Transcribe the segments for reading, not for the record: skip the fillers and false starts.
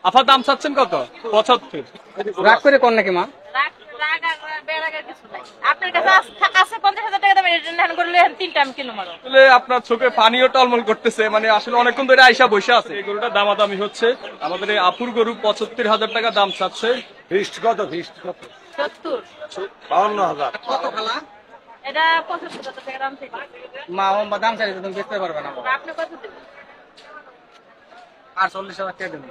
আফা দাম চাচ্ছেন কত? 75। রাগ করে কোন নাকি মা? আপনার চোখে পানিও টলমল করতেছে, মানে আসলে অনেকক্ষণ ধরে আইসা বসে আছে। এই গরুটা দামাদামি হচ্ছে। আমাদের এই আপুর গরু 75,000 টাকা দাম চাচ্ছে। ফিস্ট কত? ফিস্ট কত? 52,000 কত খালা? এটা 75,000 টাকা দাম থেকে মা ও দাম চাইলে তুমি বেচতে পারবে না। আপনি কত দেবেন? আর 40,000 টাকা দেবেন।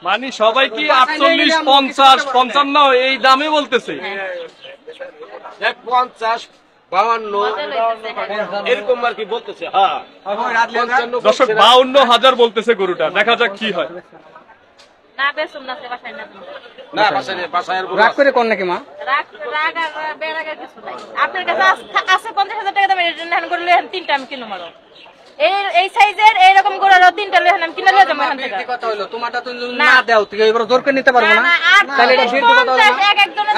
মানে সবাই কি 48, 50, 55 এই দামে বলতেছে? 50, 52 এরকম আর কি বলতেছে। হ্যাঁ, দর্শক 52,000 বলতেছে গরুটা। দেখা যাক কি হয়। না বেসুম না বাসায় না। না বাসায় রাগ করে কোন নাকি মা? রাগ আর বেরাগের কিছু নাই। আপনার কাছে আছে 50,000 টাকা দামের এটা নেন করলে তিনটা আমি কিনো মারো। এই সাইজের এইরকম করে আরো তিনটা লইলাম আমি কিনা লইয়া যাবো এখান থেকে। কথা হলো তোমারটা তুমি না দাও তুই এবারে জোর করে নিতে পারবো না। তাহলে এটা বিল কথা হলো না। একজনের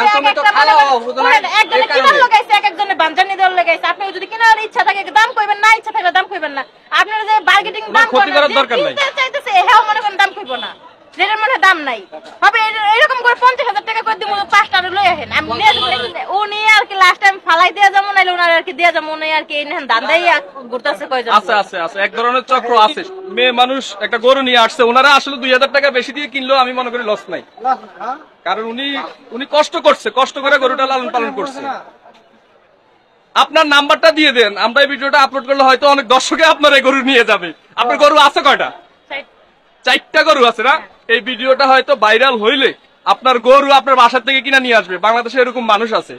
একজনের কিনা লাগাইছে একজনের বানজানি দল লাগাইছে। আপনি যদি কিনার ইচ্ছা থাকে দাম কইবেন না, ইচ্ছা থাকলে দাম কইবেন না। আপনারা যে বার্গেটিং দাম ক্ষতি করার দরকার নাই। চাইতেছে হেও মনে করেন দাম কইবো না। যেটার মধ্যে দাম নাই হবে এরকম করে 50,000 টাকা করে দিব 5টা লই আহেন আমি উনি আর কি লাস্ট টাইম ফালাই দেয়া যাবো নাইলে ওনার আর কি দেয়া যাবো উনি আর কি নেন দান্দাই ঘুরতেছে কয়জন আছে এক ধরনের চক্র আছে। মেয়ে মানুষ একটা গরু নিয়ে আসছে, ওনারা আসলে 2,000 টাকা বেশি দিয়ে কিনলেও আমি মনে করি লস নাই, কারণ উনি কষ্ট করছে, কষ্ট করে গরুটা লালন পালন করছে। আপনার নাম্বারটা দিয়ে দেন, আমরা এই ভিডিওটা আপলোড করলে হয়তো অনেক দর্শকে আপনার এই গরু নিয়ে যাবে। আপনার গরু আছে কয়টা? 4টা গরু আছে না? এই ভিডিওটা হয়তো ভাইরাল হইলে আপনার গরু আপনার বাসার থেকে কিনা নিয়ে আসবে। বাংলাদেশে এরকম মানুষ আছে,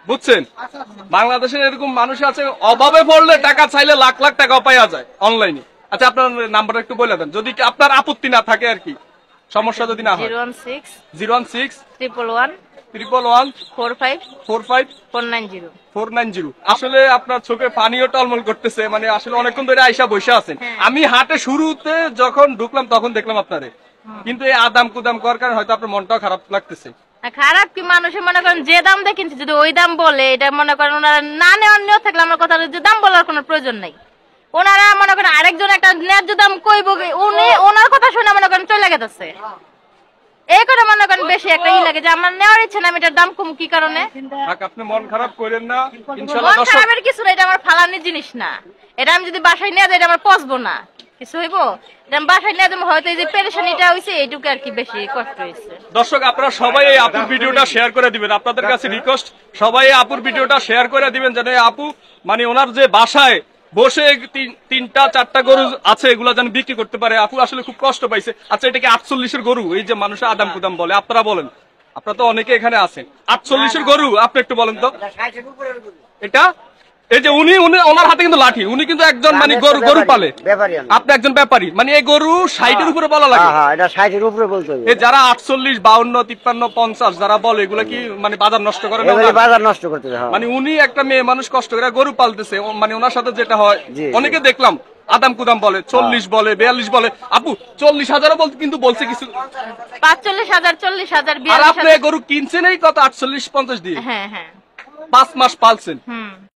বুঝছেন? বাংলাদেশে এরকম মানুষ আছে, অভাবে পড়লে টাকা চাইলে লাখ লাখ টাকা পাওয়া যায় অনলাইনে। আচ্ছা, আপনার নাম্বারটা একটু বলে দেন, যদি আপনার আপত্তি না থাকে আর কি, সমস্যা যদি না হয়। 016 111 45 490। আসলে আপনার চোখে পানিও টলমল করতেছে, মানে আসলে অনেকক্ষণ ধরে আইসা বসে আছেন। আমি হাটে শুরুতে যখন ঢুকলাম তখন দেখলাম আপনারে, কিন্তু এই আদাম কুদাম করার কারণে হয়তো আপনার মনটাও খারাপ লাগতেছে। খারাপ কি, মানুষে মনে করেন যে দাম দেখিনছে যদি ওই দাম বলে, এটা মনে করেন ওনারা না নেওয়ার নিয়ত থাকলে আমার কথা যে দাম বলার কোনো প্রয়োজন নাই। ওনারা মনে করেন আরেকজন একটা ন্যায্য দাম কইব, উনি ওনার কথা শুনে মনে করেন চলে গেছে। এই করে মনে করেন বেশি একটা লাগে যে আমার নেওয়ার ইচ্ছা না, আমি এটার দাম কম কি কারণে। আপনি মন খারাপ করেন না, ইনশাআল্লাহ। মন খারাপের কিছু না, এটা আমার ফালানির জিনিস না। এটা আমি যদি বাসায় নিয়ে যাই এটা আমার পচবো না, কিছু হইব। এটা আমি বাসায় নিয়ে যাবো, হয়তো এই যে পেরেশানিটা হইছে এইটুকু আর কি বেশি কষ্ট হয়েছে। দর্শক, আপনারা সবাই এই আপুর ভিডিওটা শেয়ার করে দিবেন। আপনাদের কাছে রিকোয়েস্ট, সবাই এই আপুর ভিডিওটা শেয়ার করে দিবেন, যেন আপু মানে ওনার যে বাসায় বসে 3টা 4টা গরু আছে এগুলা যেন বিক্রি করতে পারে। আপু আসলে খুব কষ্ট পাইছে। আচ্ছা, এটা কি 48-এর গরু? এই যে মানুষ আদাম কুদাম বলে, আপনারা বলেন, আপনারা তো অনেকে এখানে আছেন। 48-এর গরু আপনি একটু বলেন তো। এটা এই যে উনি ওনার হাতে কিন্তু লাঠি, উনি কিন্তু একজন মানে গরু পালে, আপনি একজন ব্যাপারী, মানে এই গরু 60-এর উপরে বলা লাগে। এটা 60-এর উপরে বলতে হবে। এই যারা 48, 52, 53, 50 যারা বলে, এগুলা কি মানে বাজার নষ্ট করে না? বাজার নষ্ট করতে, মানে উনি একটা মেয়ে মানুষ কষ্ট করে গরু পালতেছে, মানে ওনার সাথে যেটা হয় অনেকে দেখলাম আদাম কুদাম বলে, 40 বলে, 42 বলে। আপু 40,000 বলতে কিন্তু বলছে কিছু 45,000 40,000 আর আপনি গরু কিনছেন এই কত 48-50 দিয়ে? হ্যাঁ 5 মাস পালছেন।